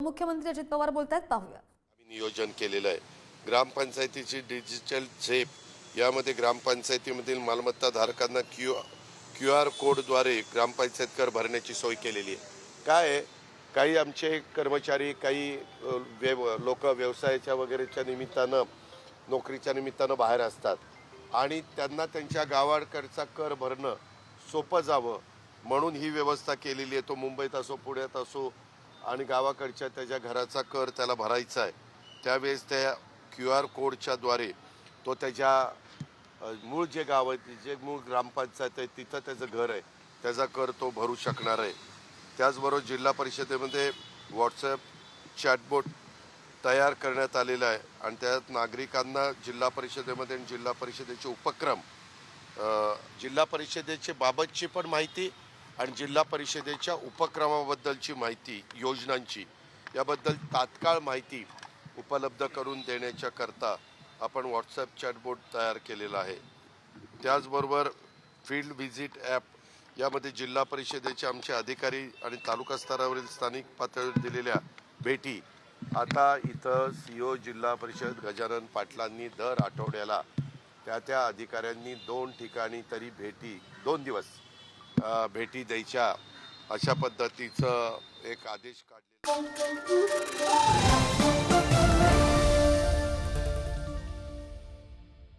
उपमुख्यमंत्री अजित पवार बोलतायत, पाहूया. आम्ही नियोजन केलेलं आहे. ग्रामपंचायतीची डिजिटल झेप यामध्ये ग्रामपंचायतीमधील मालमत्ता धारकांना क्यू आर कोडद्वारे ग्रामपंचायत कर भरण्याची सोय केलेली आहे. काय आहे, काही आमचे कर्मचारी काही लोक व्यवसायाच्या वगैरेच्या निमित्तानं नोकरीच्या निमित्तानं बाहेर असतात आणि त्यांना त्यांच्या गावाकडचा कर भरणं सोपं जावं म्हणून ही व्यवस्था केलेली आहे. तो मुंबईत असो, पुण्यात असो आणि गावाकडच्या त्याच्या घराचा कर त्याला भरायचा आहे, त्यावेळेस त्या क्यू आर कोडच्याद्वारे तो त्याच्या मूळ जे गाव आहे, जे मूळ ग्रामपंचायत आहे, तिथं त्याचं घर आहे, त्याचा कर तो भरू शकणार आहे. त्याचबरोबर जिल्हा परिषदेमध्ये व्हॉट्सॲप चॅटबोट तयार करण्यात आलेला आहे आणि त्यात नागरिकांना जिल्हा परिषदेमध्ये आणि जिल्हा परिषदेचे उपक्रम, जिल्हा परिषदेचे बाबतची पण माहिती आणि जिल्हा परिषदेच्या उपक्रमाबद्दलची माहिती, योजनांची, याबद्दल तात्काळ माहिती उपलब्ध करून देण्याच्या करता आपण व्हॉट्सॲप चॅटबोट तयार केलेला आहे. त्याचबरोबर फील्ड व्हिजिट ॲप यामध्ये जिल्हा परिषदेचे आमचे अधिकारी आणि तालुका स्तरावरील स्थानिक पातळीवर दिलेल्या भेटी आता इथं CO जिल्हा परिषद गजानन पाटलांनी दर आठवड्याला त्या अधिकाऱ्यांनी 2 ठिकाणी तरी 2 दिवस भेटी द्यायच्या, अशा पद्धतीचं एक आदेश काढलेला.